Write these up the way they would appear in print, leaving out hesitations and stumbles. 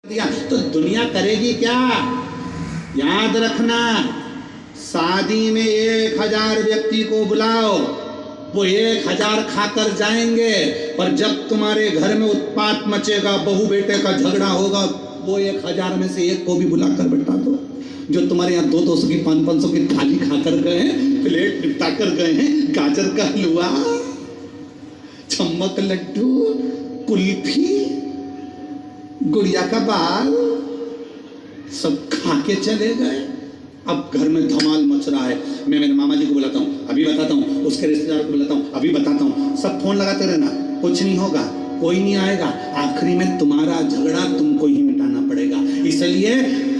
दिया तो दुनिया करेगी क्या? याद रखना, शादी में 1000 व्यक्ति को बुलाओ, वो 1000 खाकर जाएंगे, पर जब तुम्हारे घर में उत्पात मचेगा, बहू बेटे का झगड़ा होगा, वो 1000 में से एक को भी बुलाकर बैठा दो। जो तुम्हारे यहाँ 200 की 500 की थाली खाकर गए हैं, प्लेट निपटा कर गए हैं, गाजर का हलवा, चम्मक लड्डू, कुल्फी, गुड़िया का बाल, सब खा के चले गए। अब घर में धमाल मच रहा है। मैं मेरे मामा जी को बुलाता हूँ, अभी बताता हूँ, उसके रिश्तेदार को बुलाता हूँ, अभी बताता हूँ। सब फोन लगाते रहना, कुछ नहीं होगा, कोई नहीं आएगा। आखिरी में तुम्हारा झगड़ा तुमको ही मिटाना पड़ेगा। इसलिए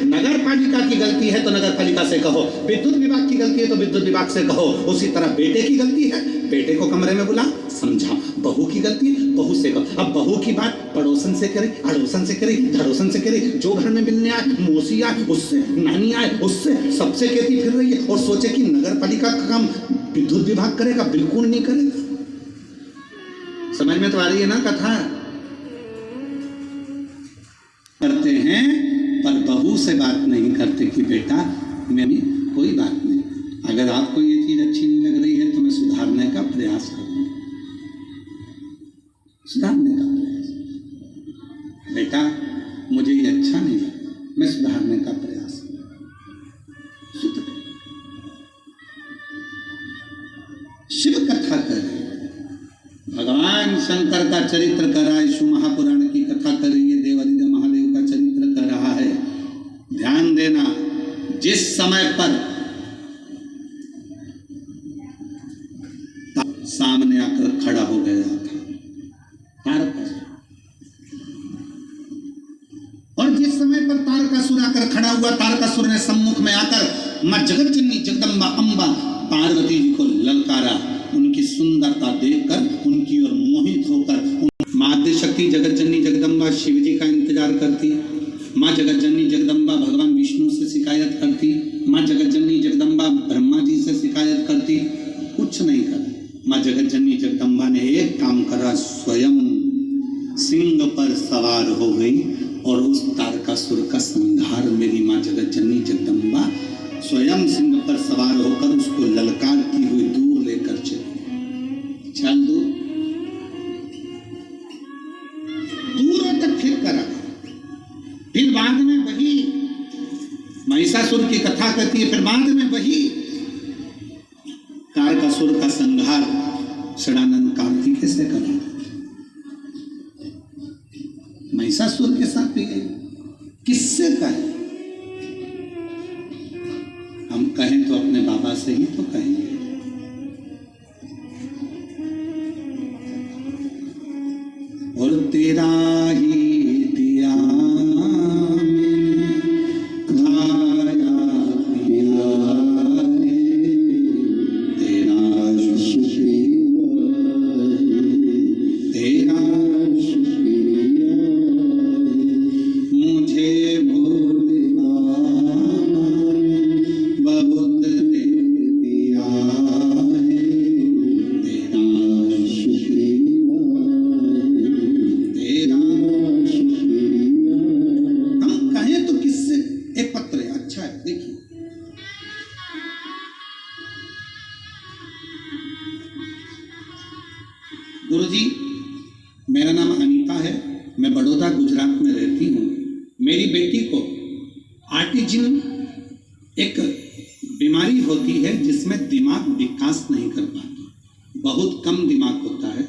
नगर पालिका की गलती है तो नगर पालिका से कहो, विद्युत विभाग की गलती है तो विद्युत विभाग से कहो। उसी तरह बेटे की गलती है, बेटे को कमरे में बुला समझाओ। बहू की गलती है, बहू से कहो। अब बहू की बात पड़ोसन से करे, अड़ोसन से करे, धड़ोसन से करे। जो घर में मिलने आए, मौसी आए उससे, नानी आए उससे, सबसे कहती फिर रही है और सोचे कि नगर पालिका का काम विद्युत विभाग करेगा। बिल्कुल नहीं करेगा। समझ में तो आ रही है ना कथा? करते हैं पर बहू से बात नहीं करते कि बेटा मैं भी कोई बात नहीं, अगर आपको ये चीज अच्छी नहीं लग रही है तो मैं सुधारने का प्रयास करूंगा, सुधारने का प्रयास। बेटा मुझे ये अच्छा नहीं लगा, मैं सुधारने का प्रयास करूंगा। शिव कथा कर, भगवान शंकर का चरित्र कर रहा है, शिव महापुराण की कथा कर रही है, देवादिदेव महादेव का चरित्र कर रहा है। ध्यान देना, जिस समय पर सामने आकर खड़ा हो गया था तारकासुर, और जिस समय पर तारकासुर आकर खड़ा हुआ, तारकासुर ने सम्मुख में आकर मां जगतजननी जगदम्बा अंबा पार्वती जी को ललकारा। उनकी सुंदरता देखकर उनकी ओर मोहित होकर मां आद्यशक्ति जगतजननी जगदम्बा शिव जी का इंतजार करती, मां जगतजननी जगदम्बा भगवान विष्णु से शिकायत करती, मां जगतजननी जगदम्बा ब्रह्मा जी से शिकायत करती, कुछ नहीं कर। मां जगतजननी जगदम्बा ने एक काम करा, स्वयं सिंह पर सवार हो गई और उस तारकासुर का संहार मेरी मां जगतजननी जगदम्बा स्वयं सिंह पर सवार होकर उसको ललकारती हुई दूर लेकर चल दूर दूरों तक फिर करा। फिर बाद में वही महिषासुर की कथा कहती है, फिर बाद में वही तारकासुर का संहार षडानंद कार्तिकेय से करा। महिषासुर के साथ भी किससे कहे? हम कहें तो अपने बाबा से ही तो कहेंगे। और तेरा ही दिया खाया पिया तेरा तेरा मुझे बहुत दे दिया है, तेरा तेरा। हम कहें तो किससे? एक पत्र है, अच्छा है, देखिए। गुरुजी, मेरा नाम अनीता है, मैं बड़ौदा गुजरात में रहती हूँ। मेरी बेटी को ऑटिज्म एक बीमारी होती है जिसमें दिमाग विकास नहीं कर पाता, बहुत कम दिमाग होता है,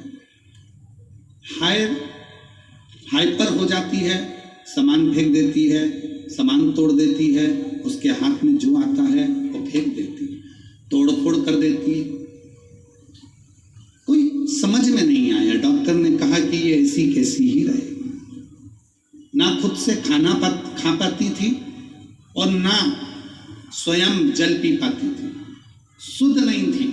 हाइपर हो जाती है, सामान फेंक देती है, सामान तोड़ देती है, उसके हाथ में जो आता है वो फेंक देती है, तोड़फोड़ कर देती है। कोई समझ में नहीं आया, डॉक्टर ने कहा कि ये ऐसी कैसी ही रहे। ना खुद से खाना खा पाती थी और ना स्वयं जल पी पाती थी, शुद्ध नहीं थी।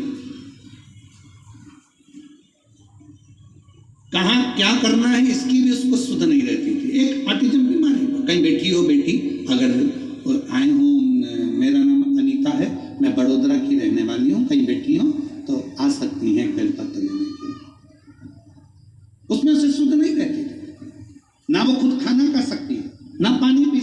कहाँ क्या करना है इसकी भी उसको शुद्ध नहीं रहती थी। एक ऑटिज्म बीमारी, कहीं बैठी हो बेटी, अगर आए हो, मेरा नाम अनीता है, मैं बड़ोदरा की रहने वाली हूँ, कहीं बैठी हो तो आ सकती हैं बेलपत्र लेने के लिए। उसमें उसे शुद्ध नहीं रहती थी, ना वो खुद खाना खा सकती है, ना पानी पी